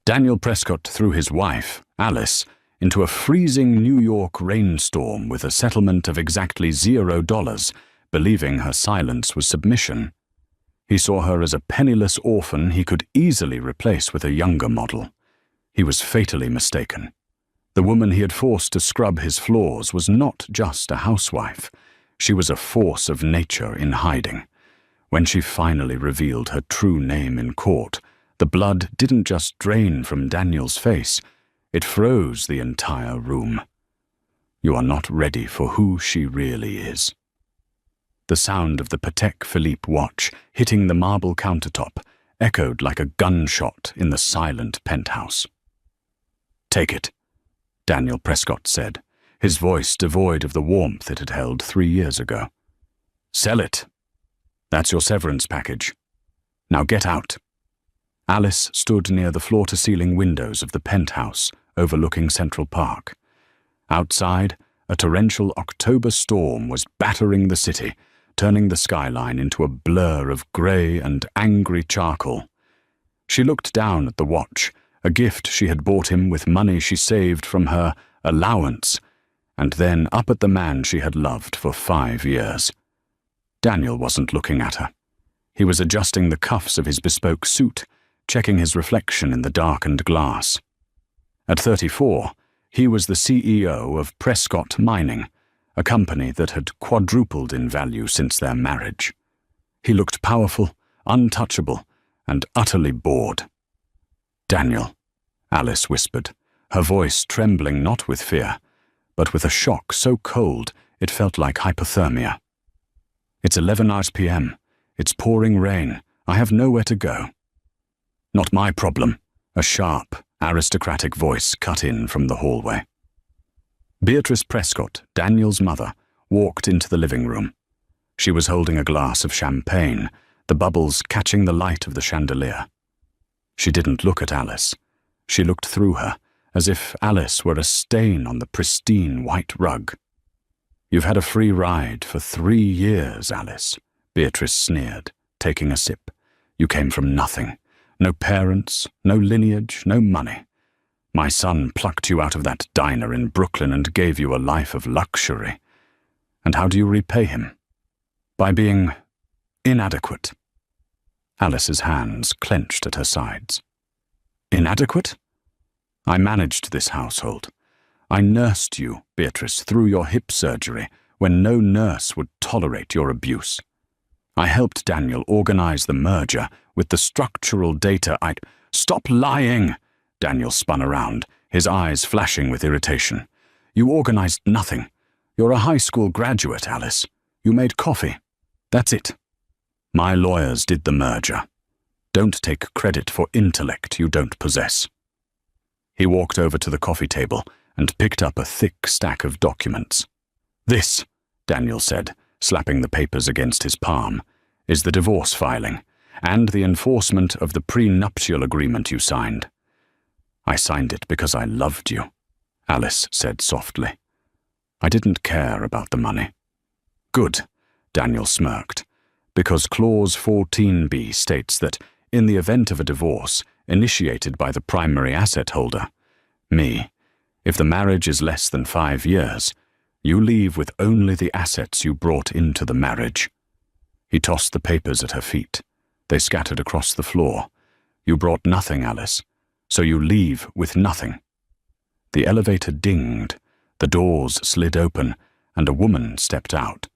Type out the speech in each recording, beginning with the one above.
Daniel Prescott threw his wife, Alice, into a freezing New York rainstorm with a settlement of exactly $0, believing her silence was submission. He saw her as a penniless orphan he could easily replace with a younger model. He was fatally mistaken. The woman he had forced to scrub his floors was not just a housewife. She was a force of nature in hiding. When she finally revealed her true name in court, the blood didn't just drain from Daniel's face, it froze the entire room. You are not ready for who she really is. The sound of the Patek Philippe watch hitting the marble countertop echoed like a gunshot in the silent penthouse. "Take it," Daniel Prescott said, his voice devoid of the warmth it had held 3 years ago. "Sell it. That's your severance package. Now get out." Alice stood near the floor-to-ceiling windows of the penthouse overlooking Central Park. Outside, a torrential October storm was battering the city, turning the skyline into a blur of grey and angry charcoal. She looked down at the watch, a gift she had bought him with money she saved from her allowance, and then up at the man she had loved for 5 years. Daniel wasn't looking at her. He was adjusting the cuffs of his bespoke suit, checking his reflection in the darkened glass. At 34, he was the CEO of Prescott Mining, a company that had quadrupled in value since their marriage. He looked powerful, untouchable, and utterly bored. "Daniel," Alice whispered, her voice trembling not with fear, but with a shock so cold it felt like hypothermia. "It's 11 p.m. It's pouring rain. I have nowhere to go." "Not my problem," a sharp, aristocratic voice cut in from the hallway. Beatrice Prescott, Daniel's mother, walked into the living room. She was holding a glass of champagne, the bubbles catching the light of the chandelier. She didn't look at Alice. She looked through her, as if Alice were a stain on the pristine white rug. "You've had a free ride for 3 years, Alice," Beatrice sneered, taking a sip. "You came from nothing. No parents, no lineage, no money. My son plucked you out of that diner in Brooklyn and gave you a life of luxury. And how do you repay him? By being inadequate." Alice's hands clenched at her sides. "Inadequate? I managed this household. I nursed you, Beatrice, through your hip surgery when no nurse would tolerate your abuse. I helped Daniel organize the merger with the structural data I'd—" "Stop lying!" Daniel spun around, his eyes flashing with irritation. "You organized nothing. You're a high school graduate, Alice. You made coffee. That's it. My lawyers did the merger. Don't take credit for intellect you don't possess." He walked over to the coffee table and picked up a thick stack of documents. "This," Daniel said, slapping the papers against his palm, "is the divorce filing, and the enforcement of the prenuptial agreement you signed." "I signed it because I loved you," Alice said softly. "I didn't care about the money." "Good," Daniel smirked, "because Clause 14b states that, in the event of a divorce initiated by the primary asset holder, me, if the marriage is less than 5 years, you leave with only the assets you brought into the marriage." He tossed the papers at her feet. They scattered across the floor. "You brought nothing, Alice, so you leave with nothing." The elevator dinged, the doors slid open, and a woman stepped out.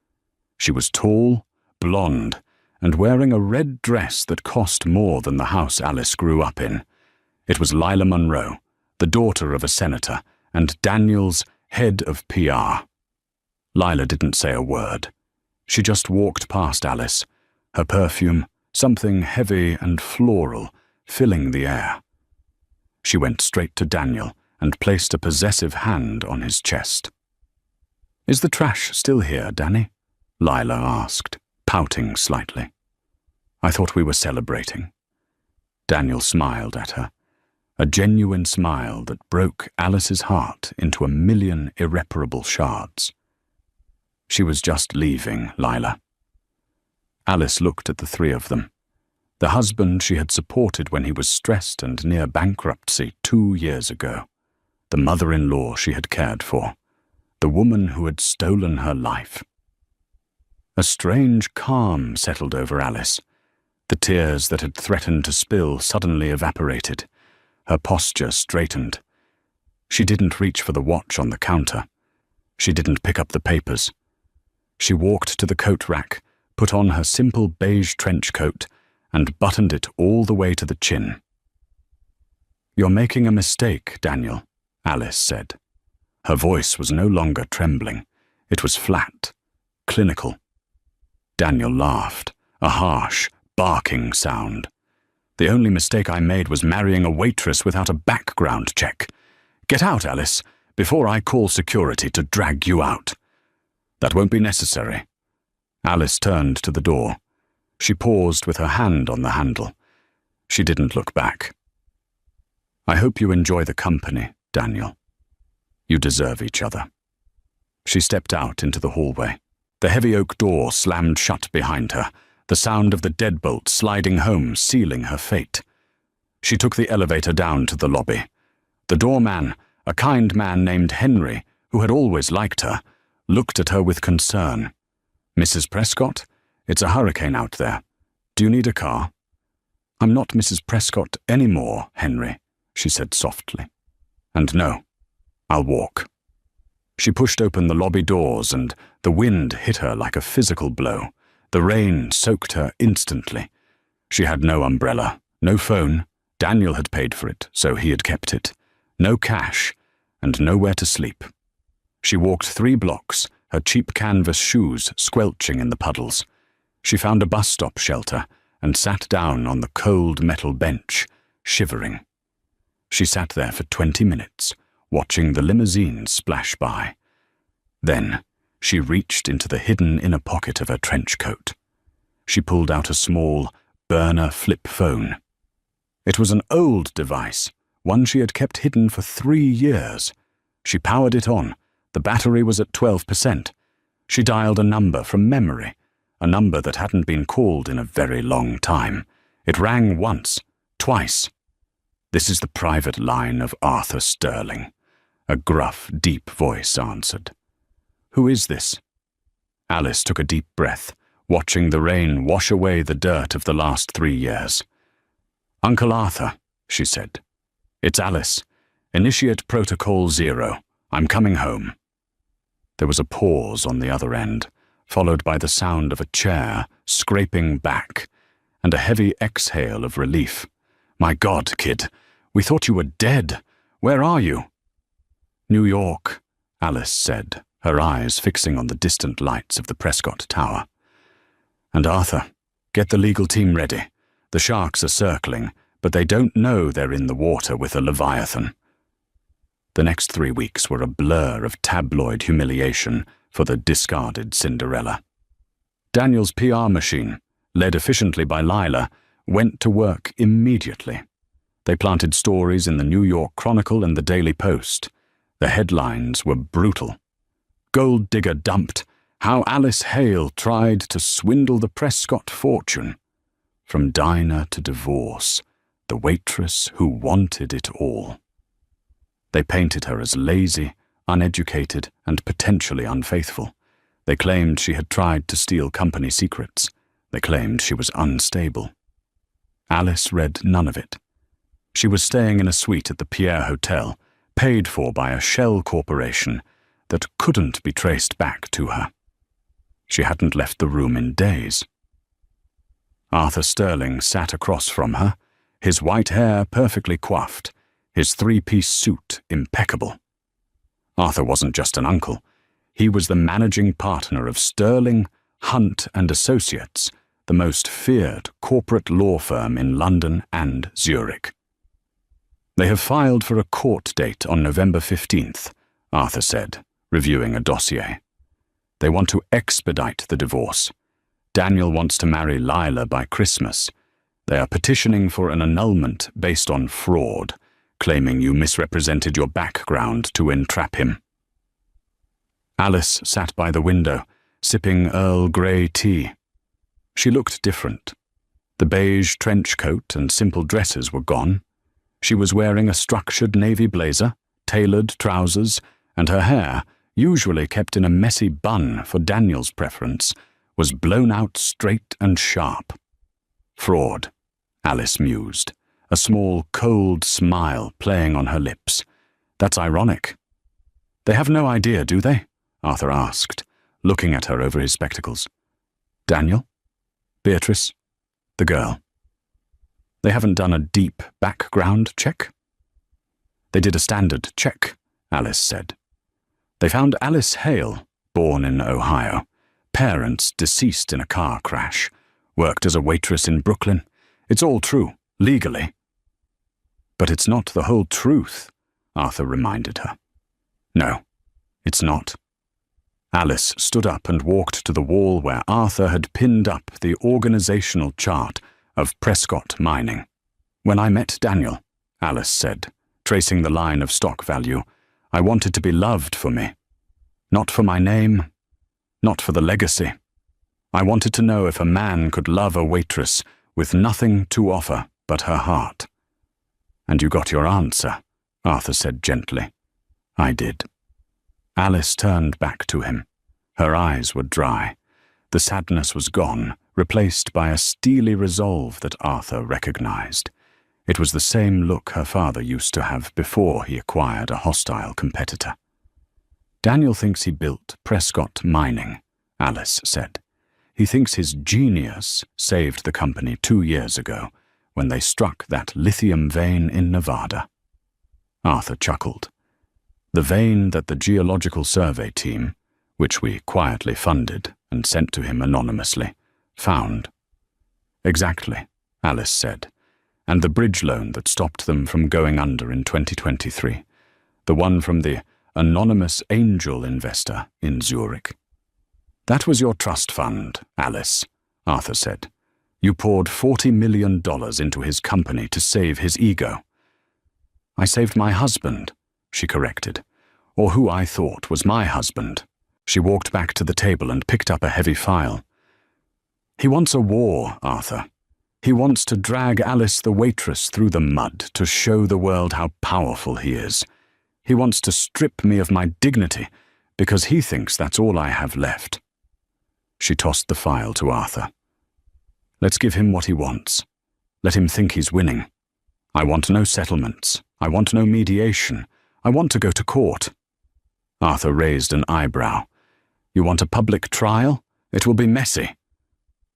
She was tall, blonde, and wearing a red dress that cost more than the house Alice grew up in. It was Lila Monroe, the daughter of a senator, and Daniel's head of PR. Lila didn't say a word. She just walked past Alice, her perfume, something heavy and floral, filling the air. She went straight to Daniel and placed a possessive hand on his chest. "Is the trash still here, Danny?" Lila asked, pouting slightly. "I thought we were celebrating." Daniel smiled at her, a genuine smile that broke Alice's heart into a million irreparable shards. "She was just leaving, Lila." Alice looked at the 3 of them. The husband she had supported when he was stressed and near bankruptcy 2 years ago. The mother-in-law she had cared for. The woman who had stolen her life. A strange calm settled over Alice. The tears that had threatened to spill suddenly evaporated. Her posture straightened. She didn't reach for the watch on the counter. She didn't pick up the papers. She walked to the coat rack, put on her simple beige trench coat, and buttoned it all the way to the chin. "You're making a mistake, Daniel," Alice said. Her voice was no longer trembling. It was flat, clinical. Daniel laughed, a harsh, barking sound. "The only mistake I made was marrying a waitress without a background check. Get out, Alice, before I call security to drag you out." "That won't be necessary." Alice turned to the door. She paused with her hand on the handle. She didn't look back. "I hope you enjoy the company, Daniel. You deserve each other." She stepped out into the hallway. The heavy oak door slammed shut behind her, the sound of the deadbolt sliding home sealing her fate. She took the elevator down to the lobby. The doorman, a kind man named Henry, who had always liked her, looked at her with concern. "Mrs. Prescott, it's a hurricane out there. Do you need a car?" "I'm not Mrs. Prescott anymore, Henry," she said softly. "And no, I'll walk." She pushed open the lobby doors and the wind hit her like a physical blow. The rain soaked her instantly. She had no umbrella, no phone. Daniel had paid for it, so he had kept it. No cash, and nowhere to sleep. She walked 3 blocks, her cheap canvas shoes squelching in the puddles. She found a bus stop shelter and sat down on the cold metal bench, shivering. She sat there for 20 minutes, watching the limousine splash by. Then she reached into the hidden inner pocket of her trench coat. She pulled out a small, burner flip phone. It was an old device, one she had kept hidden for 3 years. She powered it on. The battery was at 12%. She dialed a number from memory, a number that hadn't been called in a very long time. It rang once, twice. "This is the private line of Arthur Sterling," a gruff, deep voice answered. "Who is this?" Alice took a deep breath, watching the rain wash away the dirt of the last 3 years. "Uncle Arthur," she said. "It's Alice. Initiate Protocol 0. I'm coming home." There was a pause on the other end, followed by the sound of a chair scraping back, and a heavy exhale of relief. "My God, kid, we thought you were dead. Where are you?" "New York," Alice said, her eyes fixing on the distant lights of the Prescott Tower. "And Arthur, get the legal team ready. The sharks are circling, but they don't know they're in the water with a leviathan." The next 3 weeks were a blur of tabloid humiliation for the discarded Cinderella. Daniel's PR machine, led efficiently by Lila, went to work immediately. They planted stories in the New York Chronicle and the Daily Post. The headlines were brutal. "Gold digger dumped. How Alice Hale tried to swindle the Prescott fortune." From diner to divorce, the waitress who wanted it all. They painted her as lazy, uneducated, and potentially unfaithful. They claimed she had tried to steal company secrets. They claimed she was unstable. Alice read none of it. She was staying in a suite at the Pierre Hotel, paid for by a shell corporation that couldn't be traced back to her. She hadn't left the room in days. Arthur Sterling sat across from her, his white hair perfectly coiffed, his 3-piece suit impeccable. Arthur wasn't just an uncle. He was the managing partner of Sterling, Hunt and Associates, the most feared corporate law firm in London and Zurich. "They have filed for a court date on November 15th, Arthur said, reviewing a dossier. "They want to expedite the divorce. Daniel wants to marry Lila by Christmas. They are petitioning for an annulment based on fraud, claiming you misrepresented your background to entrap him." Alice sat by the window, sipping Earl Grey tea. She looked different. The beige trench coat and simple dresses were gone. She was wearing a structured navy blazer, tailored trousers, and her hair, usually kept in a messy bun for Daniel's preference, was blown out straight and sharp. Fraud, Alice mused, a small, cold smile playing on her lips. That's ironic. They have no idea, do they? Arthur asked, looking at her over his spectacles. Daniel? Beatrice? The girl. They haven't done a deep background check? They did a standard check, Alice said. They found Alice Hale, born in Ohio, parents deceased in a car crash, worked as a waitress in Brooklyn. It's all true, legally. But it's not the whole truth, Arthur reminded her. No, it's not. Alice stood up and walked to the wall where Arthur had pinned up the organizational chart of Prescott Mining. When I met Daniel, Alice said, tracing the line of stock value, I wanted to be loved for me. Not for my name, not for the legacy. I wanted to know if a man could love a waitress with nothing to offer but her heart. And you got your answer, Arthur said gently. I did. Alice turned back to him. Her eyes were dry. The sadness was gone, replaced by a steely resolve that Arthur recognized. It was the same look her father used to have before he acquired a hostile competitor. Daniel thinks he built Prescott Mining, Alice said. He thinks his genius saved the company 2 years ago when they struck that lithium vein in Nevada. Arthur chuckled. The vein that the Geological Survey team, which we quietly funded and sent to him anonymously, found. Exactly, Alice said, and the bridge loan that stopped them from going under in 2023, the one from the anonymous angel investor in Zurich. That was your trust fund, Alice, Arthur said. You poured $40 million into his company to save his ego. I saved my husband, she corrected, or who I thought was my husband. She walked back to the table and picked up a heavy file. He wants a war, Arthur. He wants to drag Alice the waitress through the mud to show the world how powerful he is. He wants to strip me of my dignity because he thinks that's all I have left. She tossed the file to Arthur. Let's give him what he wants. Let him think he's winning. I want no settlements. I want no mediation. I want to go to court. Arthur raised an eyebrow. You want a public trial? It will be messy.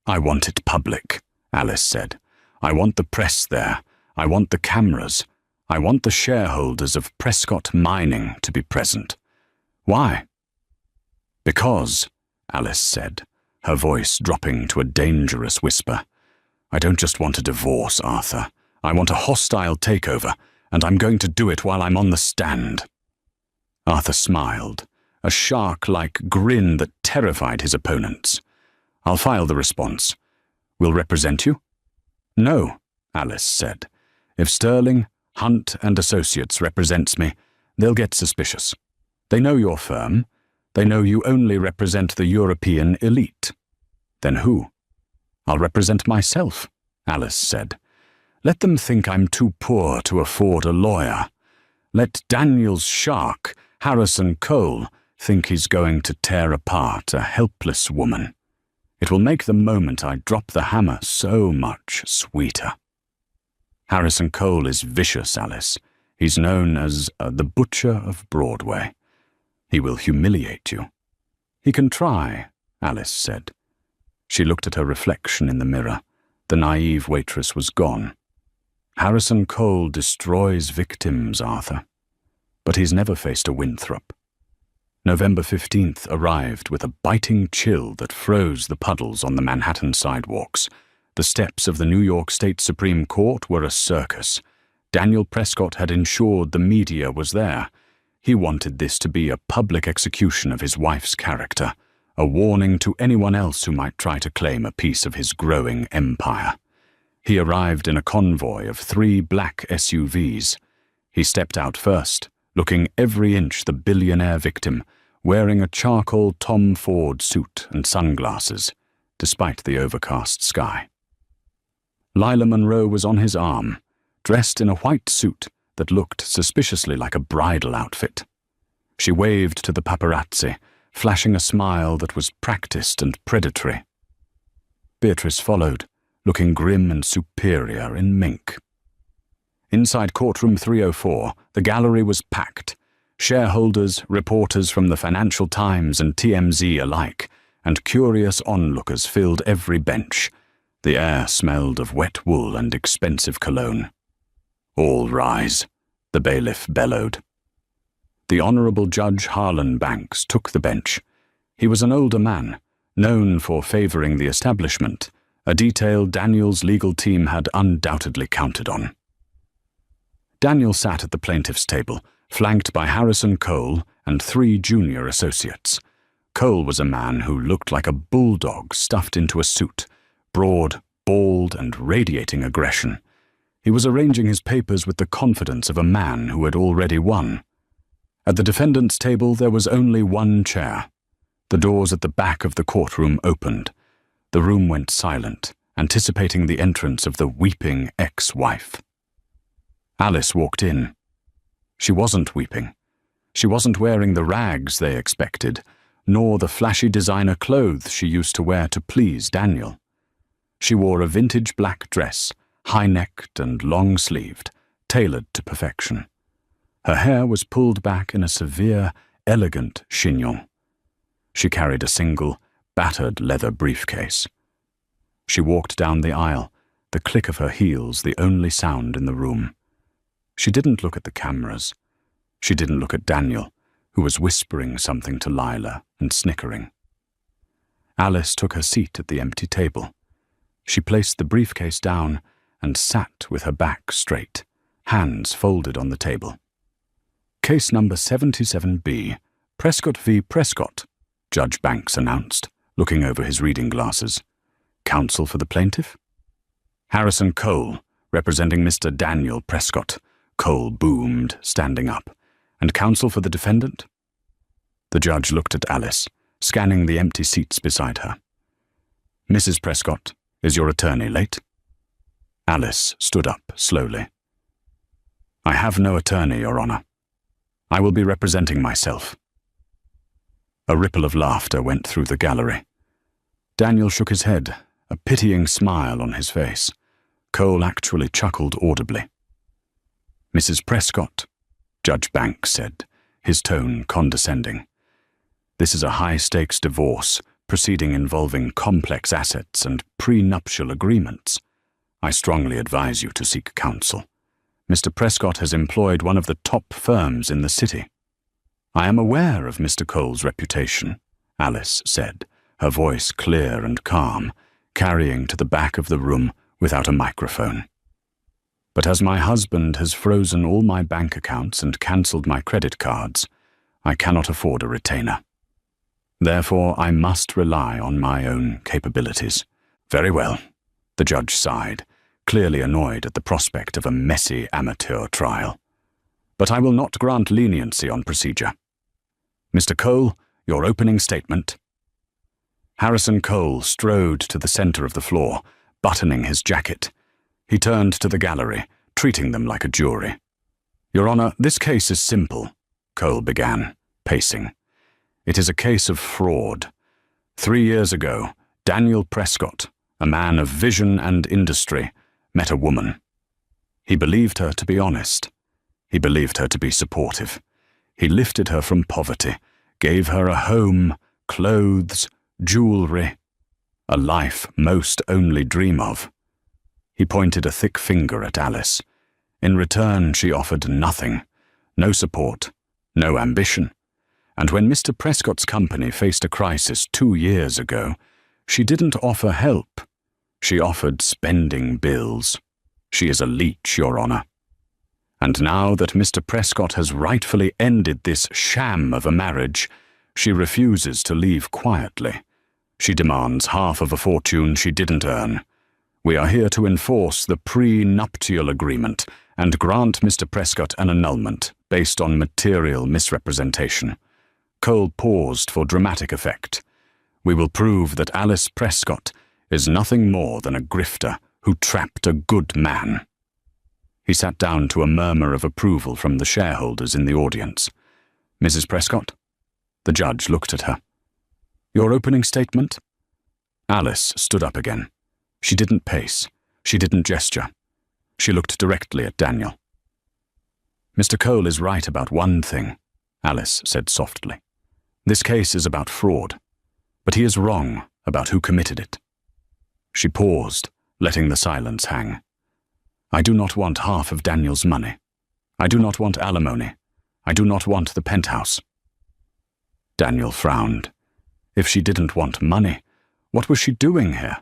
I want it public, Alice said. I want the press there. I want the cameras. I want the shareholders of Prescott Mining to be present. Why? Because, Alice said, her voice dropping to a dangerous whisper, I don't just want a divorce, Arthur. I want a hostile takeover, and I'm going to do it while I'm on the stand. Arthur smiled, a shark-like grin that terrified his opponents. I'll file the response. We'll represent you? No, Alice said. If Sterling, Hunt and Associates represents me, they'll get suspicious. They know your firm. They know you only represent the European elite. Then who? I'll represent myself, Alice said. Let them think I'm too poor to afford a lawyer. Let Daniel's shark, Harrison Cole, think he's going to tear apart a helpless woman. It will make the moment I drop the hammer so much sweeter. Harrison Cole is vicious, Alice. He's known as the Butcher of Broadway. He will humiliate you. He can try, Alice said. She looked at her reflection in the mirror. The naive waitress was gone. Harrison Cole destroys victims, Arthur. But he's never faced a Winthrop. November 15th arrived with a biting chill that froze the puddles on the Manhattan sidewalks. The steps of the New York State Supreme Court were a circus. Daniel Prescott had ensured the media was there. He wanted this to be a public execution of his wife's character, a warning to anyone else who might try to claim a piece of his growing empire. He arrived in a convoy of 3 black SUVs. He stepped out first, looking every inch the billionaire victim, wearing a charcoal Tom Ford suit and sunglasses, despite the overcast sky. Lila Monroe was on his arm, dressed in a white suit that looked suspiciously like a bridal outfit. She waved to the paparazzi, flashing a smile that was practiced and predatory. Beatrice followed, looking grim and superior in mink. Inside courtroom 304, the gallery was packed. Shareholders, reporters from the Financial Times and TMZ alike, and curious onlookers filled every bench. The air smelled of wet wool and expensive cologne. "All rise," the bailiff bellowed. The Honorable Judge Harlan Banks took the bench. He was an older man, known for favoring the establishment, a detail Daniel's legal team had undoubtedly counted on. Daniel sat at the plaintiff's table, flanked by Harrison Cole and 3 junior associates. Cole was a man who looked like a bulldog stuffed into a suit, broad, bald, and radiating aggression. He was arranging his papers with the confidence of a man who had already won. At the defendant's table there was only one chair. The doors at the back of the courtroom opened. The room went silent, anticipating the entrance of the weeping ex-wife. Alice walked in. She wasn't weeping. She wasn't wearing the rags they expected, nor the flashy designer clothes she used to wear to please Daniel. She wore a vintage black dress, high-necked and long-sleeved, tailored to perfection. Her hair was pulled back in a severe, elegant chignon. She carried a single, battered leather briefcase. She walked down the aisle, the click of her heels the only sound in the room. She didn't look at the cameras. She didn't look at Daniel, who was whispering something to Lila and snickering. Alice took her seat at the empty table. She placed the briefcase down and sat with her back straight, hands folded on the table. "Case number 77B, Prescott v. Prescott," Judge Banks announced, looking over his reading glasses. "Counsel for the plaintiff?" "Harrison Cole, representing Mr. Daniel Prescott," Cole boomed, standing up. "And counsel for the defendant?" The judge looked at Alice, scanning the empty seats beside her. "Mrs. Prescott, is your attorney late?" Alice stood up slowly. "I have no attorney, Your Honor. I will be representing myself." A ripple of laughter went through the gallery. Daniel shook his head, a pitying smile on his face. Cole actually chuckled audibly. "Mrs. Prescott," Judge Banks said, his tone condescending. "This is a high-stakes divorce, proceeding involving complex assets and prenuptial agreements. I strongly advise you to seek counsel. Mr. Prescott has employed one of the top firms in the city." "I am aware of Mr. Cole's reputation," Alice said, her voice clear and calm, carrying to the back of the room without a microphone. "But as my husband has frozen all my bank accounts and cancelled my credit cards, I cannot afford a retainer. Therefore, I must rely on my own capabilities." "Very well," the judge sighed, clearly annoyed at the prospect of a messy amateur trial. "But I will not grant leniency on procedure. Mr. Cole, your opening statement." Harrison Cole strode to the center of the floor, buttoning his jacket. He turned to the gallery, treating them like a jury. "Your Honor, this case is simple," Cole began, pacing. "It is a case of fraud. 3 years ago, Daniel Prescott, a man of vision and industry, met a woman. He believed her to be honest. He believed her to be supportive. He lifted her from poverty, gave her a home, clothes, jewelry, a life most only dream of. He pointed a thick finger at Alice. In return, she offered nothing, no support, no ambition. And when Mr. Prescott's company faced a crisis 2 years ago, she didn't offer help. She offered spending bills. She is a leech, Your Honor. And now that Mr. Prescott has rightfully ended this sham of a marriage, she refuses to leave quietly. She demands half of a fortune she didn't earn. We are here to enforce the prenuptial agreement and grant Mr. Prescott an annulment based on material misrepresentation." Cole paused for dramatic effect. "We will prove that Alice Prescott is nothing more than a grifter who trapped a good man. He sat down to a murmur of approval from the shareholders in the audience. Mrs. Prescott? The judge looked at her. Your opening statement? Alice stood up again. She didn't pace. She didn't gesture. She looked directly at Daniel. Mr. Cole is right about one thing, Alice said softly. This case is about fraud, but he is wrong about who committed it. She paused, letting the silence hang. I do not want half of Daniel's money. I do not want alimony. I do not want the penthouse. Daniel frowned. If she didn't want money, what was she doing here?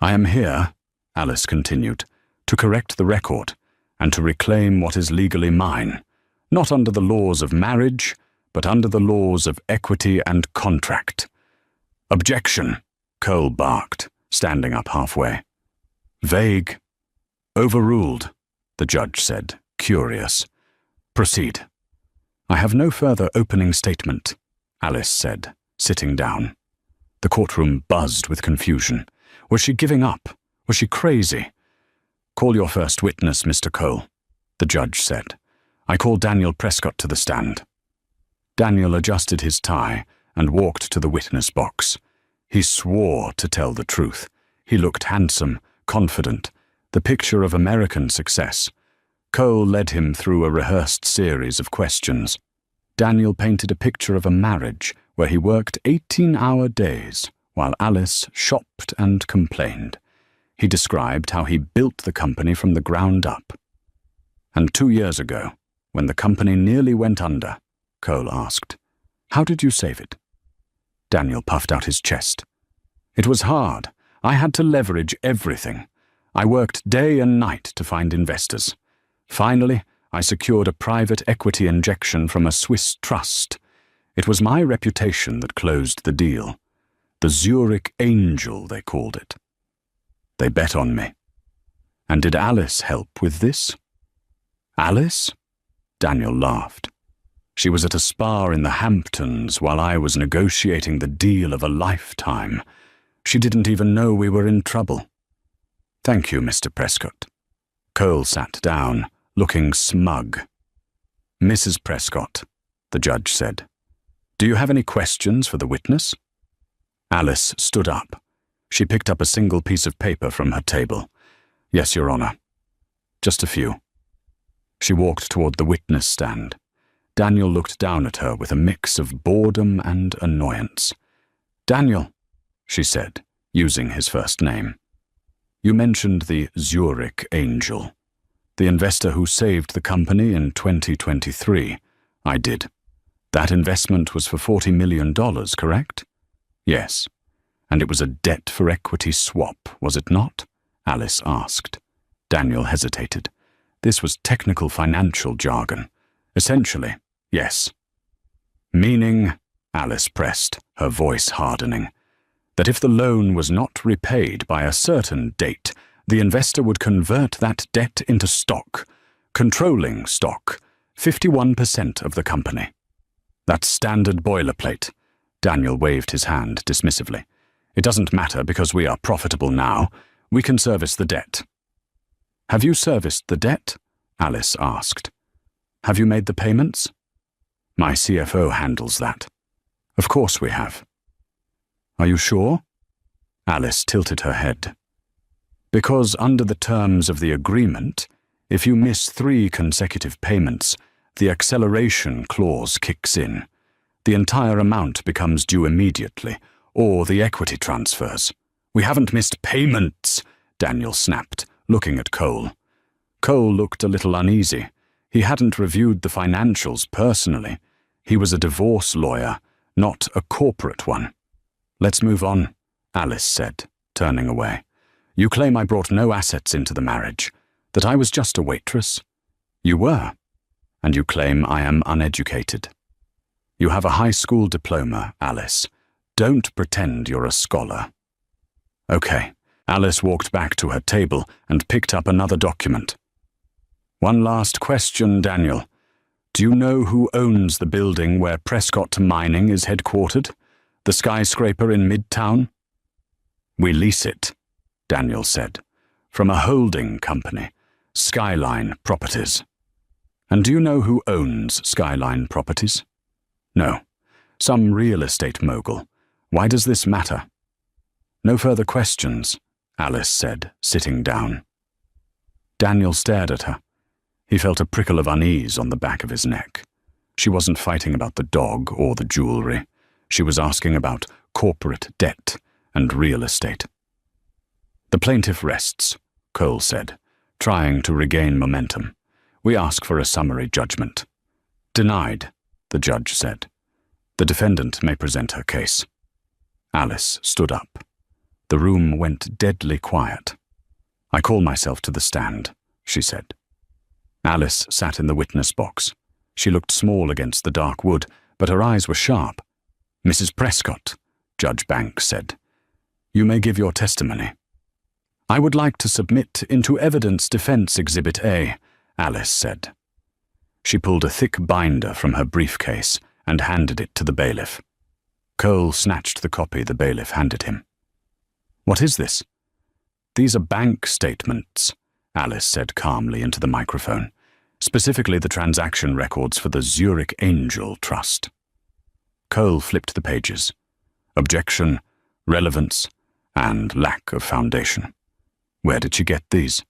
I am here, Alice continued, to correct the record and to reclaim what is legally mine, not under the laws of marriage, but under the laws of equity and contract. Objection, Cole barked, standing up halfway. Vague. Overruled, the judge said, curious. Proceed. I have no further opening statement, Alice said, sitting down. The courtroom buzzed with confusion. Was she giving up? Was she crazy? Call your first witness, Mr. Cole, the judge said. I call Daniel Prescott to the stand. Daniel adjusted his tie and walked to the witness box. He swore to tell the truth. He looked handsome, confident, the picture of American success. Cole led him through a rehearsed series of questions. Daniel painted a picture of a marriage where he worked 18-hour days while Alice shopped and complained. He described how he built the company from the ground up. And 2 years ago, when the company nearly went under, Cole asked, how did you save it? Daniel puffed out his chest. It was hard. I had to leverage everything. I worked day and night to find investors. Finally, I secured a private equity injection from a Swiss trust. It was my reputation that closed the deal. The Zurich Angel, they called it. They bet on me. And did Alice help with this? Alice? Daniel laughed. She was at a spa in the Hamptons while I was negotiating the deal of a lifetime. She didn't even know we were in trouble. Thank you, Mr. Prescott. Cole sat down, looking smug. Mrs. Prescott, the judge said, do you have any questions for the witness? Alice stood up. She picked up a single piece of paper from her table. Yes, Your Honor. Just a few. She walked toward the witness stand. Daniel looked down at her with a mix of boredom and annoyance. Daniel, she said, using his first name. You mentioned the Zurich Angel, the investor who saved the company in 2023. I did. That investment was for $40 million, correct? Yes. And it was a debt-for-equity swap, was it not? Alice asked. Daniel hesitated. This was technical financial jargon. Essentially, yes. Meaning, Alice pressed, her voice hardening, that if the loan was not repaid by a certain date, the investor would convert that debt into stock, controlling stock, 51% of the company. That's standard boilerplate. Daniel waved his hand dismissively. It doesn't matter because we are profitable now. We can service the debt. Have you serviced the debt? Alice asked. Have you made the payments? My CFO handles that. Of course we have. Are you sure? Alice tilted her head. Because under the terms of the agreement, if you miss 3 consecutive payments, the acceleration clause kicks in. The entire amount becomes due immediately, or the equity transfers. We haven't missed payments, Daniel snapped, looking at Cole. Cole looked a little uneasy. He hadn't reviewed the financials personally. He was a divorce lawyer, not a corporate one. Let's move on, Alice said, turning away. You claim I brought no assets into the marriage, that I was just a waitress. You were. And you claim I am uneducated. You have a high school diploma, Alice. Don't pretend you're a scholar. Okay. Alice walked back to her table and picked up another document. One last question, Daniel. Do you know who owns the building where Prescott Mining is headquartered? The skyscraper in Midtown? We lease it, Daniel said. "From a holding company, Skyline Properties." "And do you know who owns Skyline Properties?" "No. Some real estate mogul. Why does this matter?" "No further questions," Alice said, sitting down. Daniel stared at her. He felt a prickle of unease on the back of his neck. She wasn't fighting about the dog or the jewelry. She was asking about corporate debt and real estate. "The plaintiff rests," Cole said, trying to regain momentum. "We ask for a summary judgment." "Denied," the judge said. "The defendant may present her case." Alice stood up. The room went deadly quiet. "I call myself to the stand," she said. Alice sat in the witness box. She looked small against the dark wood, but her eyes were sharp. "Mrs. Prescott," Judge Banks said, "you may give your testimony." "I would like to submit into evidence Defense Exhibit A," Alice said. She pulled a thick binder from her briefcase and handed it to the bailiff. Cole snatched the copy the bailiff handed him. "What is this?" "These are bank statements," Alice said calmly into the microphone, "specifically the transaction records for the Zurich Angel Trust." Cole flipped the pages. Objection, relevance, and lack of foundation. Where did she get these?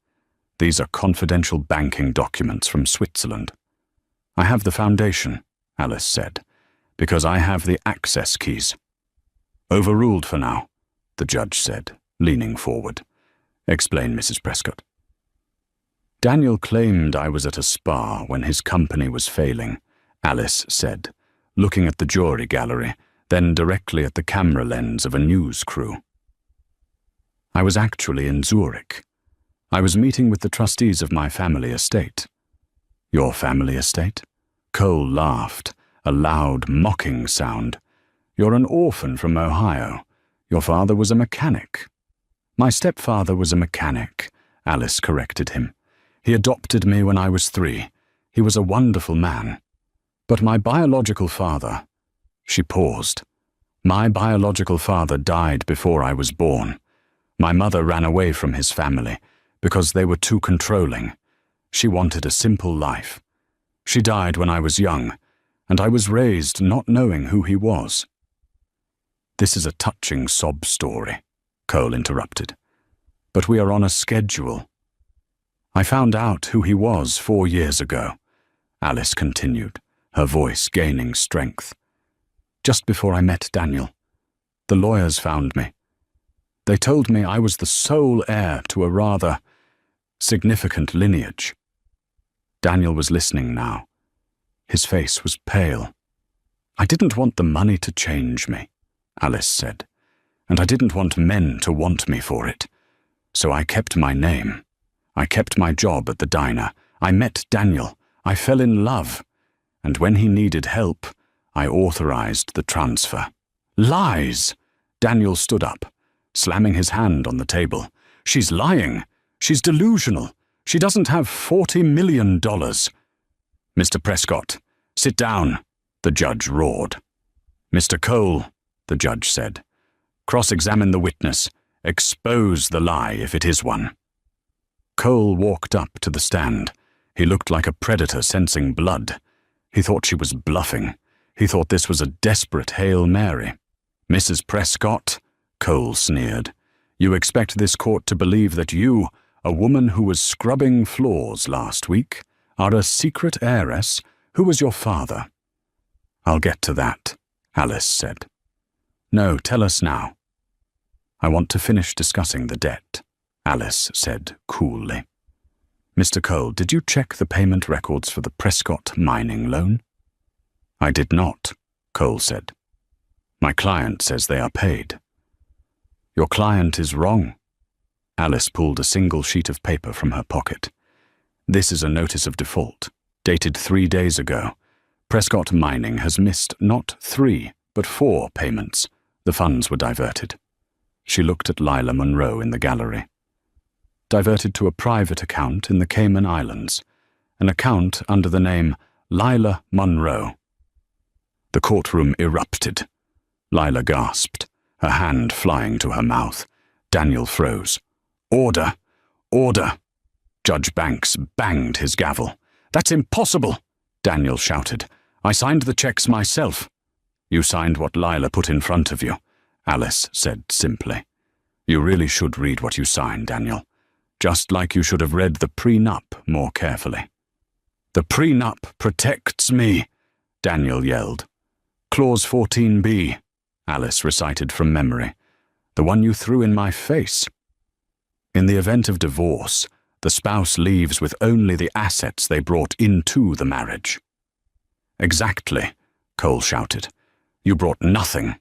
"These are confidential banking documents from Switzerland." "I have the foundation," Alice said, "because I have the access keys." "Overruled for now," the judge said, leaning forward. "Explain, Mrs. Prescott." "Daniel claimed I was at a spa when his company was failing," Alice said, looking at the jury gallery, then directly at the camera lens of a news crew. "I was actually in Zurich. I was meeting with the trustees of my family estate." "Your family estate?" Cole laughed, a loud, mocking sound. "You're an orphan from Ohio. Your father was a mechanic." "My stepfather was a mechanic," Alice corrected him. "He adopted me when I was 3. He was a wonderful man. But my biological father—" She paused. "My biological father died before I was born. My mother ran away from his family because they were too controlling. She wanted a simple life. She died when I was young, and I was raised not knowing who he was." "This is a touching sob story," Cole interrupted. "But we are on a schedule." "I found out who he was 4 years ago," Alice continued, her voice gaining strength. "Just before I met Daniel. The lawyers found me. They told me I was the sole heir to a rather significant lineage." Daniel was listening now. His face was pale. "I didn't want the money to change me," Alice said, "and I didn't want men to want me for it. So I kept my name. I kept my job at the diner. I met Daniel. I fell in love. And when he needed help, I authorized the transfer." "Lies!" Daniel stood up, slamming his hand on the table. "She's lying. She's delusional. She doesn't have $40 million. "Mr. Prescott, sit down," the judge roared. "Mr. Cole," the judge said, "cross-examine the witness. Expose the lie if it is one." Cole walked up to the stand. He looked like a predator sensing blood. He thought she was bluffing. He thought this was a desperate Hail Mary. "Mrs. Prescott," Cole sneered, "you expect this court to believe that you, a woman who was scrubbing floors last week, are a secret heiress? Who was your father?" "I'll get to that," Alice said. "No, tell us now." "I want to finish discussing the debt," Alice said coolly. "Mr. Cole, did you check the payment records for the Prescott mining loan?" "I did not," Cole said. "My client says they are paid." "Your client is wrong." Alice pulled a single sheet of paper from her pocket. "This is a notice of default, dated 3 days ago. Prescott Mining has missed not 3, but 4 payments. The funds were diverted." She looked at Lila Monroe in the gallery. "Diverted to a private account in the Cayman Islands, an account under the name Lila Monroe." The courtroom erupted. Lila gasped, her hand flying to her mouth. Daniel froze. Order! Order! Judge Banks banged his gavel. "That's impossible!" Daniel shouted. "I signed the checks myself." "You signed what Lila put in front of you," Alice said simply. "You really should read what you signed, Daniel. Just like you should have read the prenup more carefully." "The prenup protects me," Daniel yelled. "Clause 14b, Alice recited from memory. "The one you threw in my face. In the event of divorce, the spouse leaves with only the assets they brought into the marriage." "Exactly," Cole shouted. "You brought nothing."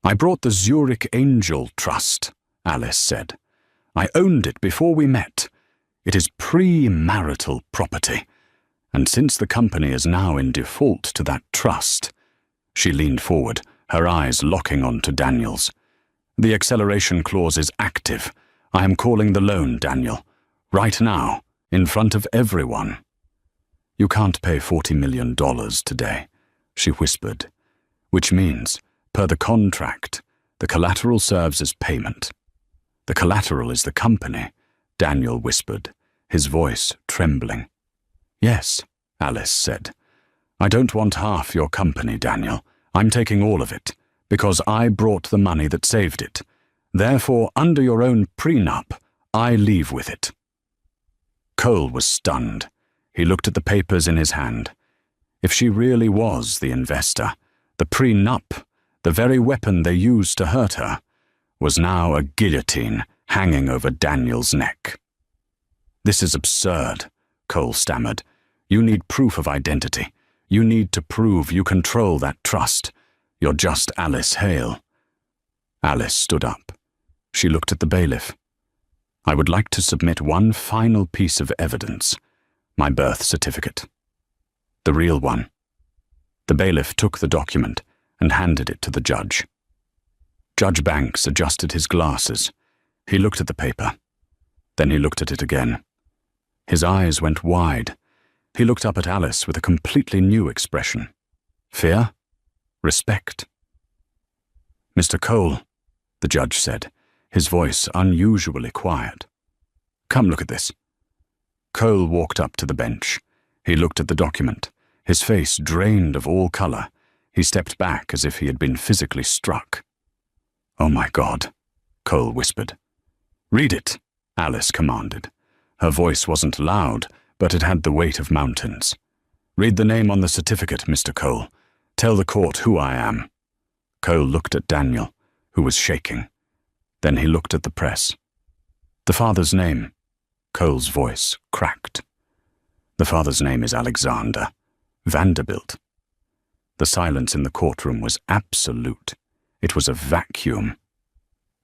"I brought the Zurich Angel Trust," Alice said. "I owned it before we met. It is pre-marital property, and since the company is now in default to that trust—" She leaned forward, her eyes locking onto Daniel's. "The acceleration clause is active. I am calling the loan, Daniel. Right now, in front of everyone." "You can't pay $40 million today," she whispered. "Which means, per the contract, the collateral serves as payment." "The collateral is the company," Daniel whispered, his voice trembling. "Yes," Alice said. "I don't want half your company, Daniel. I'm taking all of it, because I brought the money that saved it. Therefore, under your own prenup, I leave with it." Cole was stunned. He looked at the papers in his hand. If she really was the investor, the prenup, the very weapon they used to hurt her, was now a guillotine hanging over Daniel's neck. "This is absurd," Cole stammered. "You need proof of identity. You need to prove you control that trust. You're just Alice Hale." Alice stood up. She looked at the bailiff. "I would like to submit one final piece of evidence. My birth certificate. The real one." The bailiff took the document and handed it to the judge. Judge Banks adjusted his glasses. He looked at the paper. Then he looked at it again. His eyes went wide. He looked up at Alice with a completely new expression. Fear? Respect? "Mr. Cole," the judge said, his voice unusually quiet. "Come look at this." Cole walked up to the bench. He looked at the document, his face drained of all color. He stepped back as if he had been physically struck. "Oh my God," Cole whispered. "Read it," Alice commanded. Her voice wasn't loud, but it had the weight of mountains. "Read the name on the certificate, Mr. Cole. Tell the court who I am." Cole looked at Daniel, who was shaking. Then he looked at the press. "The father's name." Cole's voice cracked. "The father's name is Alexander Vanderbilt." The silence in the courtroom was absolute. It was a vacuum.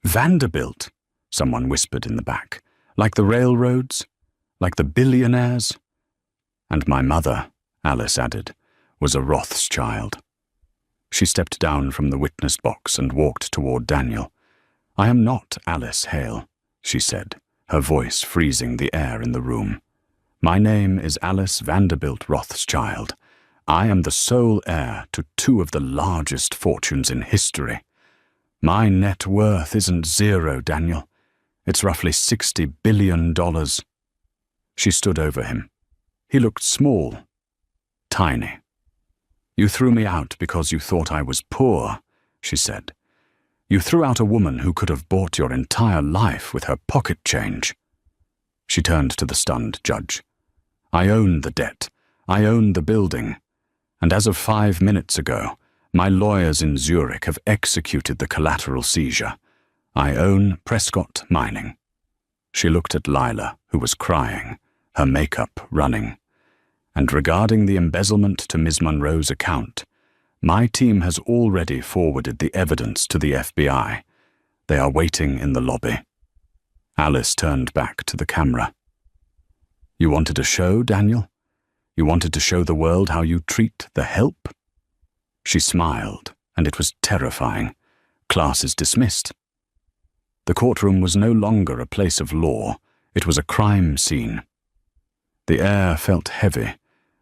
"Vanderbilt," someone whispered in the back. "Like the railroads? Like the billionaires?" "And my mother," Alice added, "was a Rothschild." She stepped down from the witness box and walked toward Daniel. "I am not Alice Hale," she said, her voice freezing the air in the room. "My name is Alice Vanderbilt Rothschild. I am the sole heir to two of the largest fortunes in history. My net worth isn't zero, Daniel. It's roughly $60 billion. She stood over him. He looked small, tiny. "You threw me out because you thought I was poor," she said. "You threw out a woman who could have bought your entire life with her pocket change." She turned to the stunned judge. "I own the debt. I own the building. And as of 5 minutes ago, my lawyers in Zurich have executed the collateral seizure. I own Prescott Mining." She looked at Lila, who was crying, her makeup running. "And regarding the embezzlement to Ms. Monroe's account, my team has already forwarded the evidence to the FBI. They are waiting in the lobby." Alice turned back to the camera. "You wanted a show, Daniel? You wanted to show the world how you treat the help?" She smiled, and it was terrifying. Class is dismissed. The courtroom was no longer a place of law. It was a crime scene. The air felt heavy,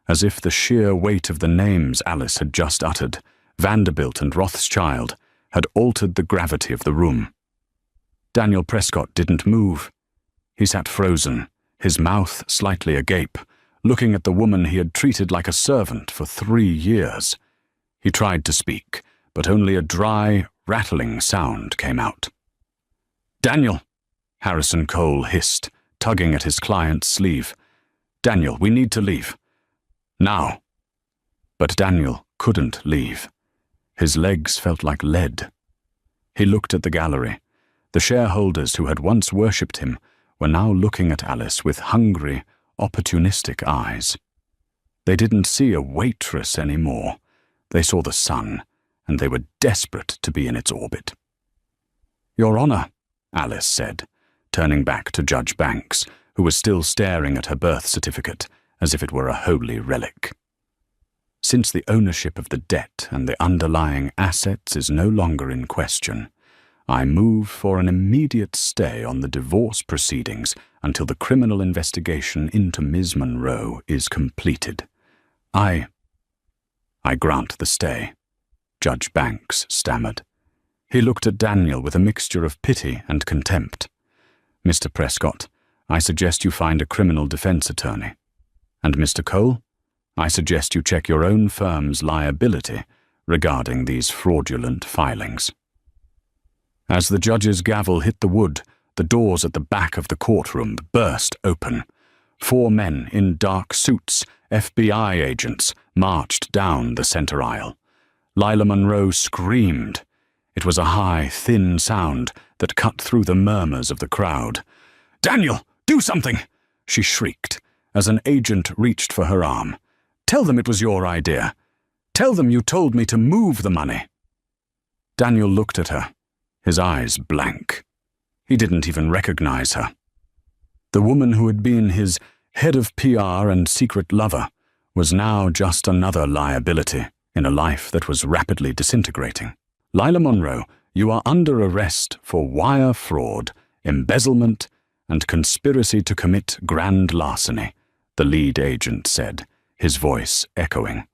as if the sheer weight of the names Alice had just uttered, Vanderbilt and Rothschild, had altered the gravity of the room. Daniel Prescott didn't move. He sat frozen, his mouth slightly agape, looking at the woman he had treated like a servant for 3 years. He tried to speak, but only a dry, rattling sound came out. "Daniel," Harrison Cole hissed, tugging at his client's sleeve. "Daniel, we need to leave. Now." But Daniel couldn't leave. His legs felt like lead. He looked at the gallery. The shareholders who had once worshipped him were now looking at Alice with hungry, opportunistic eyes. They didn't see a waitress anymore. They saw the sun, and they were desperate to be in its orbit. "Your Honor," Alice said, turning back to Judge Banks, who was still staring at her birth certificate as if it were a holy relic. "Since the ownership of the debt and the underlying assets is no longer in question, I move for an immediate stay on the divorce proceedings until the criminal investigation into Ms. Monroe is completed. I grant the stay," Judge Banks stammered. He looked at Daniel with a mixture of pity and contempt. "Mr. Prescott, I suggest you find a criminal defense attorney. And Mr. Cole, I suggest you check your own firm's liability regarding these fraudulent filings." As the judge's gavel hit the wood, the doors at the back of the courtroom burst open. 4 men in dark suits, FBI agents, marched down the center aisle. Lila Monroe screamed. It was a high, thin sound that cut through the murmurs of the crowd. "Daniel, do something!" she shrieked as an agent reached for her arm. "Tell them it was your idea. Tell them you told me to move the money." Daniel looked at her, his eyes blank. He didn't even recognize her. The woman who had been his head of PR and secret lover was now just another liability in a life that was rapidly disintegrating. "Lila Monroe, you are under arrest for wire fraud, embezzlement, and conspiracy to commit grand larceny," the lead agent said, his voice echoing.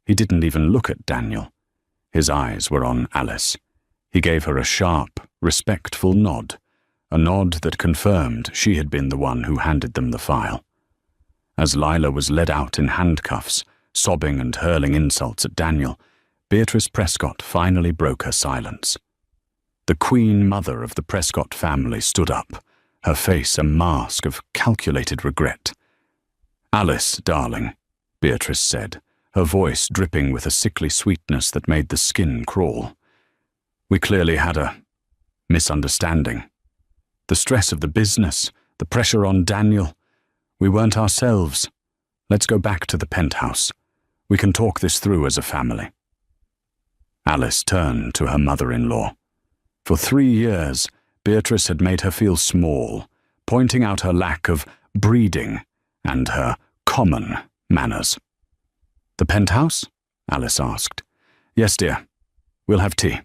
He didn't even look at Daniel. His eyes were on Alice. He gave her a sharp, respectful nod, a nod that confirmed she had been the one who handed them the file. As Lila was led out in handcuffs, sobbing and hurling insults at Daniel, Beatrice Prescott finally broke her silence. The queen mother of the Prescott family stood up, her face a mask of calculated regret. "Alice, darling," Beatrice said, her voice dripping with a sickly sweetness that made the skin crawl. "We clearly had a misunderstanding. The stress of the business, the pressure on Daniel. We weren't ourselves. Let's go back to the penthouse. We can talk this through as a family." Alice turned to her mother-in-law. For 3 years, Beatrice had made her feel small, pointing out her lack of breeding and her common manners. "The penthouse?" Alice asked. "Yes, dear. We'll have tea.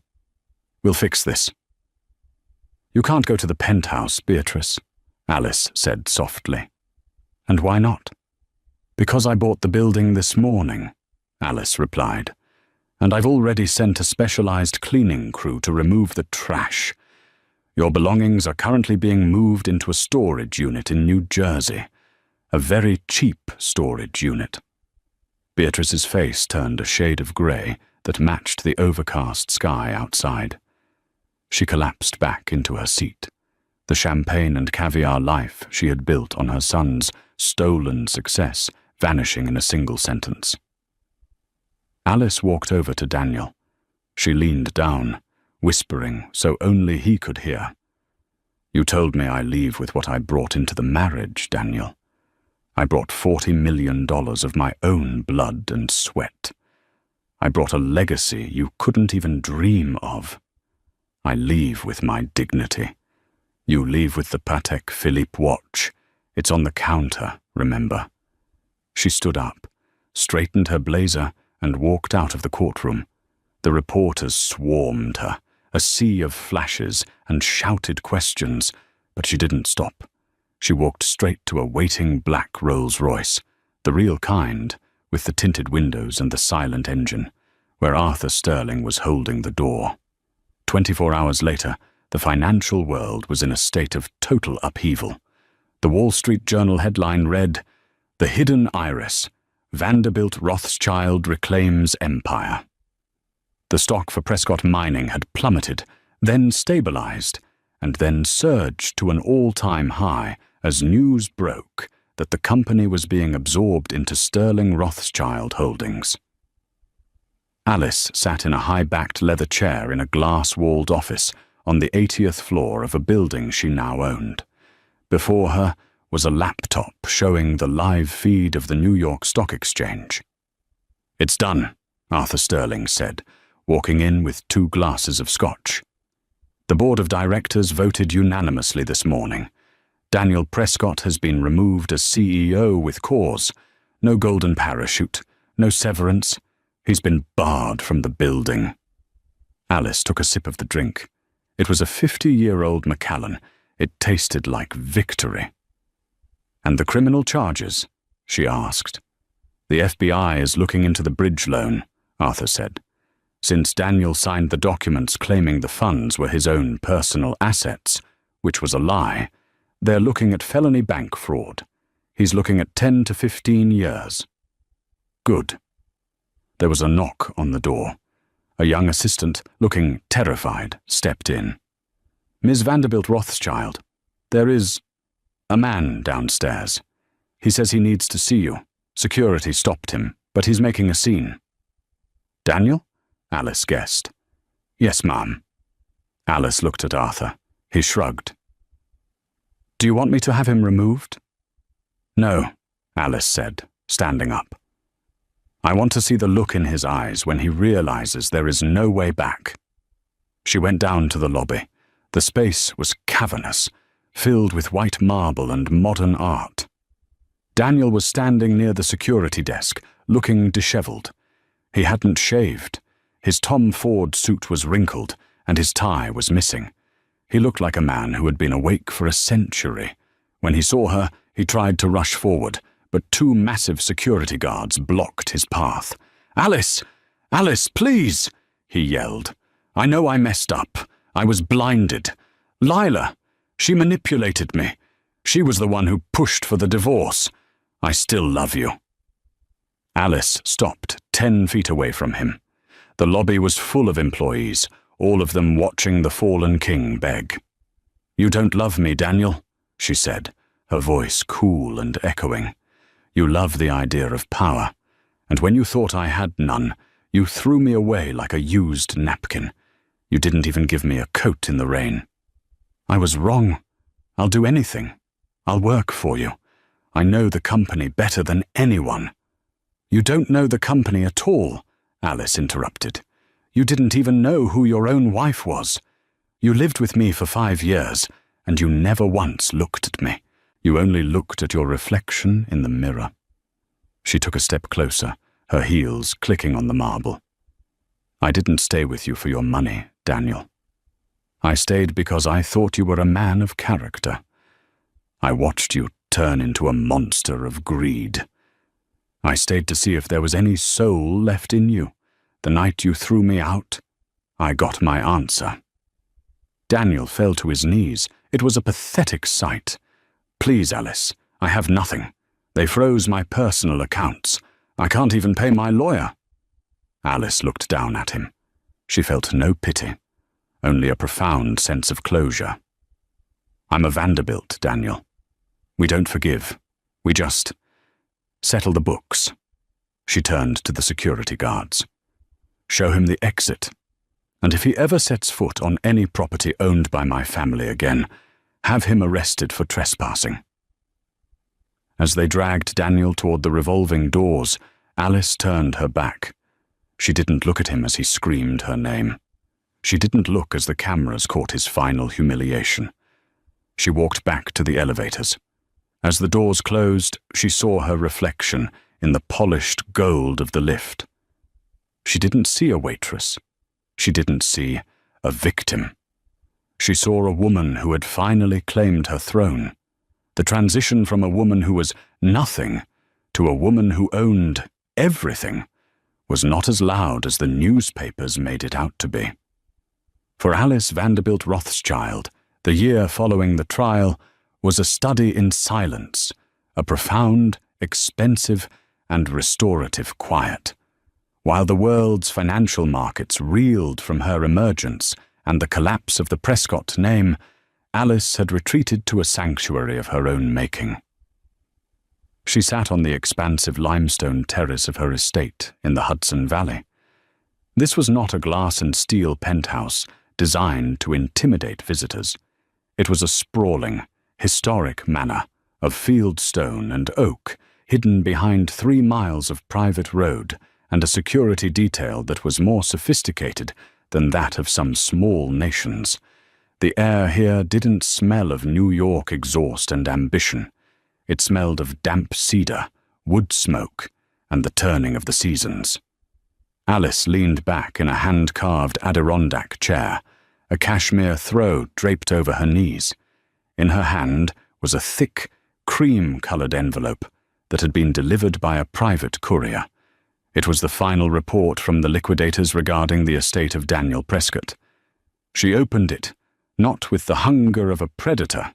We'll fix this." "You can't go to the penthouse, Beatrice," Alice said softly. "And why not?" "Because I bought the building this morning," Alice replied. "And I've already sent a specialized cleaning crew to remove the trash. Your belongings are currently being moved into a storage unit in New Jersey, a very cheap storage unit." Beatrice's face turned a shade of grey that matched the overcast sky outside. She collapsed back into her seat, the champagne and caviar life she had built on her son's stolen success vanishing in a single sentence. Alice walked over to Daniel. She leaned down, whispering so only he could hear. "You told me I leave with what I brought into the marriage, Daniel. I brought $40 million of my own blood and sweat. I brought a legacy you couldn't even dream of. I leave with my dignity. You leave with the Patek Philippe watch. It's on the counter, remember?" She stood up, straightened her blazer, and walked out of the courtroom. The reporters swarmed her, a sea of flashes and shouted questions, but she didn't stop. She walked straight to a waiting black Rolls-Royce, the real kind, with the tinted windows and the silent engine, where Arthur Sterling was holding the door. 24 hours later, the financial world was in a state of total upheaval. The Wall Street Journal headline read, "The Hidden Iris. Vanderbilt Rothschild Reclaims Empire." The stock for Prescott Mining had plummeted, then stabilized, and then surged to an all-time high as news broke that the company was being absorbed into Sterling Rothschild Holdings. Alice sat in a high-backed leather chair in a glass-walled office on the 80th floor of a building she now owned. Before her was a laptop showing the live feed of the New York Stock Exchange. "It's done," Arthur Sterling said, walking in with 2 glasses of scotch. "The board of directors voted unanimously this morning. Daniel Prescott has been removed as CEO with cause. No golden parachute, no severance. He's been barred from the building." Alice took a sip of the drink. It was a 50-year-old Macallan. It tasted like victory. "And the criminal charges?" she asked. "The FBI is looking into the bridge loan," Arthur said. "Since Daniel signed the documents claiming the funds were his own personal assets, which was a lie, they're looking at felony bank fraud. He's looking at 10 to 15 years. "Good." There was a knock on the door. A young assistant, looking terrified, stepped in. "Ms. Vanderbilt Rothschild, there is a man downstairs. He says he needs to see you. Security stopped him, but he's making a scene." "Daniel?" Alice guessed. "Yes, ma'am." Alice looked at Arthur. He shrugged. "Do you want me to have him removed?" "No," Alice said, standing up. "I want to see the look in his eyes when he realizes there is no way back." She went down to the lobby. The space was cavernous, filled with white marble and modern art. Daniel was standing near the security desk, looking disheveled. He hadn't shaved. His Tom Ford suit was wrinkled, and his tie was missing. He looked like a man who had been awake for a century. When he saw her, he tried to rush forward, but 2 massive security guards blocked his path. "Alice! Alice, please!" he yelled. "I know I messed up. I was blinded. Lila! She manipulated me. She was the one who pushed for the divorce. I still love you." Alice stopped 10 feet away from him. The lobby was full of employees, all of them watching the fallen king beg. "You don't love me, Daniel," she said, her voice cool and echoing. "You love the idea of power, and when you thought I had none, you threw me away like a used napkin. You didn't even give me a coat in the rain." "I was wrong. I'll do anything. I'll work for you. I know the company better than anyone." "You don't know the company at all," Alice interrupted. "You didn't even know who your own wife was. You lived with me for 5 years, and you never once looked at me. You only looked at your reflection in the mirror." She took a step closer, her heels clicking on the marble. "I didn't stay with you for your money, Daniel. I stayed because I thought you were a man of character. I watched you turn into a monster of greed. I stayed to see if there was any soul left in you. The night you threw me out, I got my answer." Daniel fell to his knees. It was a pathetic sight. "Please, Alice, I have nothing. They froze my personal accounts. I can't even pay my lawyer." Alice looked down at him. She felt no pity, only a profound sense of closure. "I'm a Vanderbilt, Daniel. We don't forgive. We just settle the books." She turned to the security guards. "Show him the exit, and if he ever sets foot on any property owned by my family again, have him arrested for trespassing." As they dragged Daniel toward the revolving doors, Alice turned her back. She didn't look at him as he screamed her name. She didn't look as the cameras caught his final humiliation. She walked back to the elevators. As the doors closed, she saw her reflection in the polished gold of the lift. She didn't see a waitress. She didn't see a victim. She saw a woman who had finally claimed her throne. The transition from a woman who was nothing to a woman who owned everything was not as loud as the newspapers made it out to be. For Alice Vanderbilt Rothschild, the year following the trial was a study in silence, a profound, expensive, and restorative quiet. While the world's financial markets reeled from her emergence and the collapse of the Prescott name, Alice had retreated to a sanctuary of her own making. She sat on the expansive limestone terrace of her estate in the Hudson Valley. This was not a glass and steel penthouse designed to intimidate visitors. It was a sprawling, historic manor of fieldstone and oak, hidden behind 3 miles of private road and a security detail that was more sophisticated than that of some small nations. The air here didn't smell of New York exhaust and ambition. It smelled of damp cedar, wood smoke, and the turning of the seasons. Alice leaned back in a hand-carved Adirondack chair, a cashmere throw draped over her knees. In her hand was a thick, cream-colored envelope that had been delivered by a private courier. It was the final report from the liquidators regarding the estate of Daniel Prescott. She opened it, not with the hunger of a predator,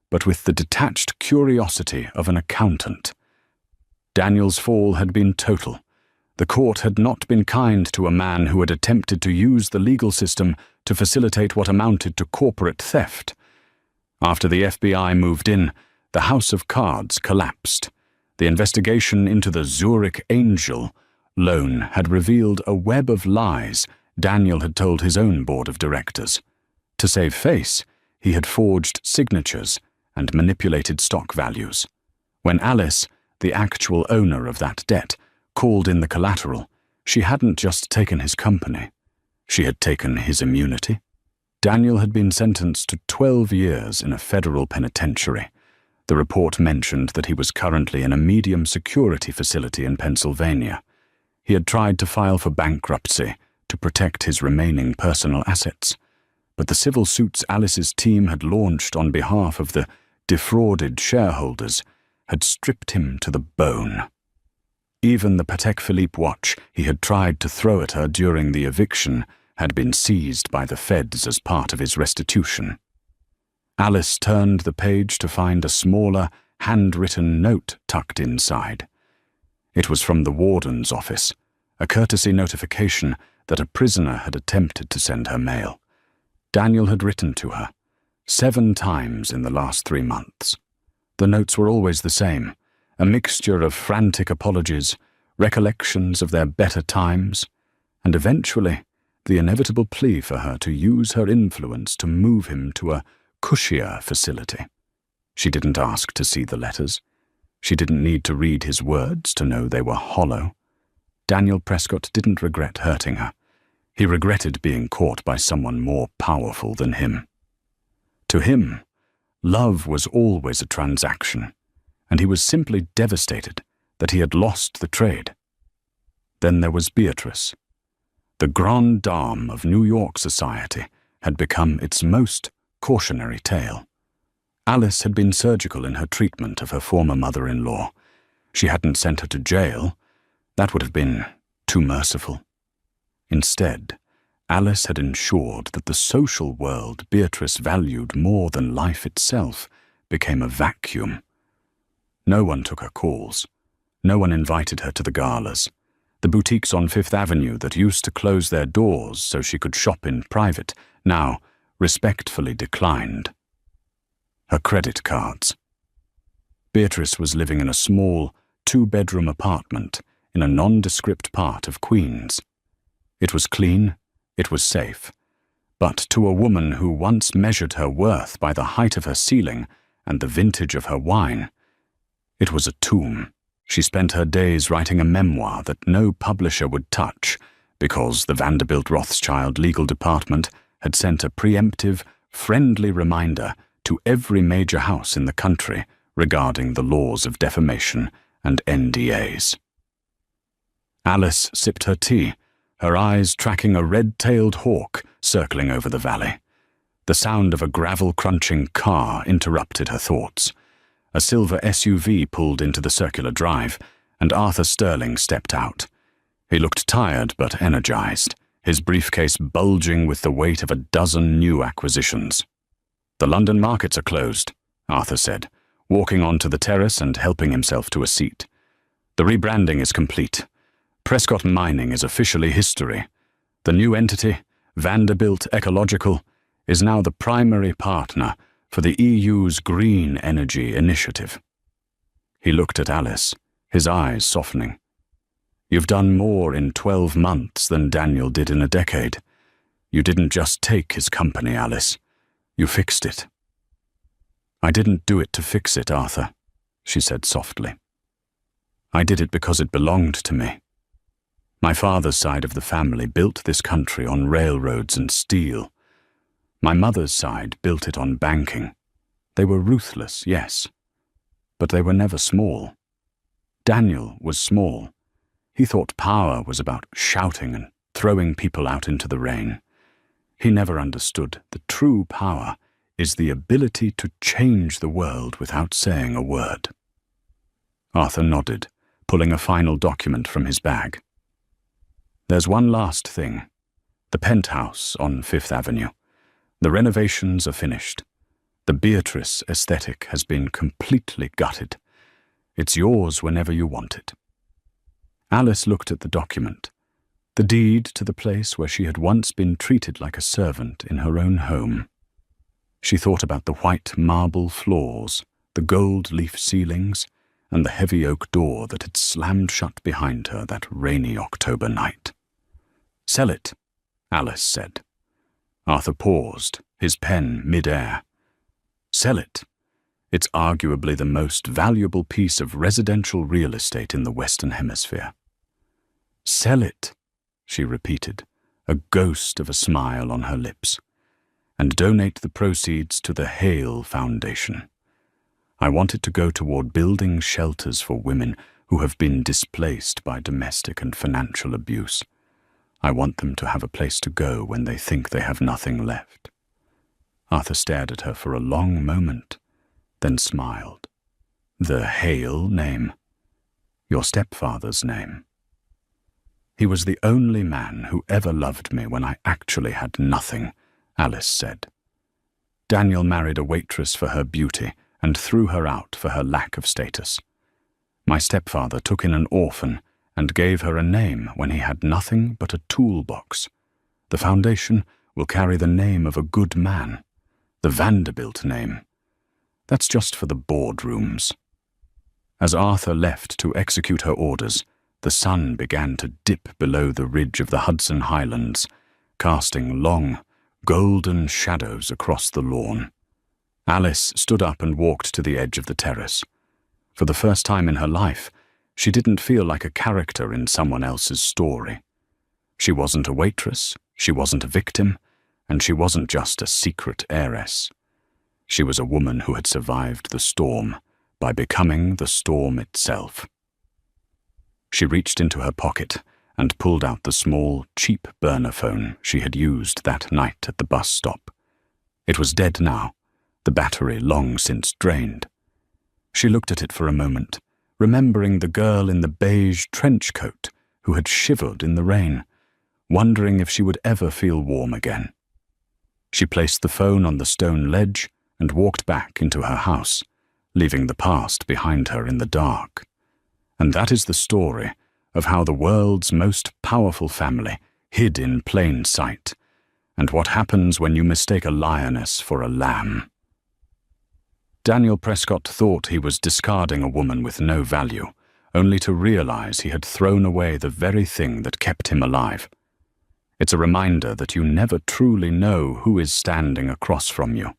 but with the detached curiosity of an accountant. Daniel's fall had been total. The court had not been kind to a man who had attempted to use the legal system to facilitate what amounted to corporate theft. After the FBI moved in, the house of cards collapsed. The investigation into the Zurich Angel loan had revealed a web of lies Daniel had told his own board of directors. To save face, he had forged signatures and manipulated stock values. When Alice, the actual owner of that debt, called in the collateral, she hadn't just taken his company. She had taken his immunity. Daniel had been sentenced to 12 years in a federal penitentiary. The report mentioned that he was currently in a medium security facility in Pennsylvania. He had tried to file for bankruptcy to protect his remaining personal assets, but the civil suits Alice's team had launched on behalf of the defrauded shareholders had stripped him to the bone. Even the Patek Philippe watch he had tried to throw at her during the eviction had been seized by the feds as part of his restitution. Alice turned the page to find a smaller, handwritten note tucked inside. It was from the warden's office, a courtesy notification that a prisoner had attempted to send her mail. Daniel had written to her 7 times in the last 3 months. The notes were always the same, a mixture of frantic apologies, recollections of their better times, and eventually the inevitable plea for her to use her influence to move him to a cushier facility. She didn't ask to see the letters. She didn't need to read his words to know they were hollow. Daniel Prescott didn't regret hurting her. He regretted being caught by someone more powerful than him. To him, love was always a transaction, and he was simply devastated that he had lost the trade. Then there was Beatrice. The grande dame of New York society had become its most cautionary tale. Alice had been surgical in her treatment of her former mother-in-law. She hadn't sent her to jail. That would have been too merciful. Instead, Alice had ensured that the social world Beatrice valued more than life itself became a vacuum. No one took her calls. No one invited her to the galas. The boutiques on Fifth Avenue that used to close their doors so she could shop in private now respectfully declined. Her credit cards. Beatrice was living in a small, 2-bedroom apartment in a nondescript part of Queens. It was clean, it was safe, but to a woman who once measured her worth by the height of her ceiling and the vintage of her wine, it was a tomb. She spent her days writing a memoir that no publisher would touch because the Vanderbilt Rothschild legal department had sent a preemptive, friendly reminder to every major house in the country regarding the laws of defamation and NDAs. Alice sipped her tea, her eyes tracking a red-tailed hawk circling over the valley. The sound of a gravel-crunching car interrupted her thoughts. A silver SUV pulled into the circular drive, and Arthur Sterling stepped out. He looked tired but energized, his briefcase bulging with the weight of a dozen new acquisitions. "The London markets are closed," Arthur said, walking onto the terrace and helping himself to a seat. The rebranding is complete. Prescott Mining is officially history. The new entity, Vanderbilt Ecological, is now the primary partner for the EU's Green Energy Initiative. He looked at Alice, his eyes softening. You've done more in 12 months than Daniel did in a decade. You didn't just take his company, Alice. You fixed it. I didn't do it to fix it, Arthur, she said softly. I did it because it belonged to me. My father's side of the family built this country on railroads and steel. My mother's side built it on banking. They were ruthless, yes, but they were never small. Daniel was small. He thought power was about shouting and throwing people out into the rain. He never understood that true power is the ability to change the world without saying a word. Arthur nodded, pulling a final document from his bag. There's one last thing. The penthouse on Fifth Avenue. The renovations are finished. The Beatrice aesthetic has been completely gutted. It's yours whenever you want it. Alice looked at the document, the deed to the place where she had once been treated like a servant in her own home. She thought about the white marble floors, the gold leaf ceilings, and the heavy oak door that had slammed shut behind her that rainy October night. Sell it, Alice said. Arthur paused, his pen mid-air. Sell it. It's arguably the most valuable piece of residential real estate in the Western Hemisphere. Sell it, she repeated, a ghost of a smile on her lips, and donate the proceeds to the Hale Foundation. I want it to go toward building shelters for women who have been displaced by domestic and financial abuse. I want them to have a place to go when they think they have nothing left. Arthur stared at her for a long moment, then smiled. The Hale name. Your stepfather's name. He was the only man who ever loved me when I actually had nothing, Alice said. Daniel married a waitress for her beauty and threw her out for her lack of status. My stepfather took in an orphan and gave her a name when he had nothing but a toolbox. The foundation will carry the name of a good man, the Vanderbilt name. That's just for the boardrooms. As Arthur left to execute her orders, the sun began to dip below the ridge of the Hudson Highlands, casting long, golden shadows across the lawn. Alice stood up and walked to the edge of the terrace. For the first time in her life, she didn't feel like a character in someone else's story. She wasn't a waitress, she wasn't a victim, and she wasn't just a secret heiress. She was a woman who had survived the storm by becoming the storm itself. She reached into her pocket and pulled out the small, cheap burner phone she had used that night at the bus stop. It was dead now, the battery long since drained. She looked at it for a moment, remembering the girl in the beige trench coat who had shivered in the rain, wondering if she would ever feel warm again. She placed the phone on the stone ledge and walked back into her house, leaving the past behind her in the dark. And that is the story of how the world's most powerful family hid in plain sight, and what happens when you mistake a lioness for a lamb. Daniel Prescott thought he was discarding a woman with no value, only to realize he had thrown away the very thing that kept him alive. It's a reminder that you never truly know who is standing across from you,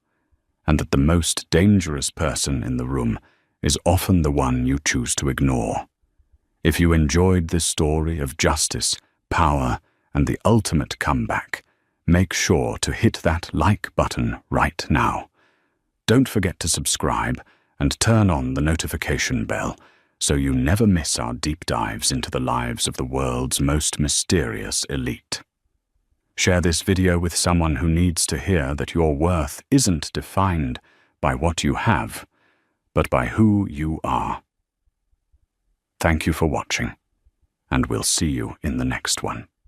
and that the most dangerous person in the room is often the one you choose to ignore. If you enjoyed this story of justice, power, and the ultimate comeback, make sure to hit that like button right now. Don't forget to subscribe and turn on the notification bell so you never miss our deep dives into the lives of the world's most mysterious elite. Share this video with someone who needs to hear that your worth isn't defined by what you have, but by who you are. Thank you for watching, and we'll see you in the next one.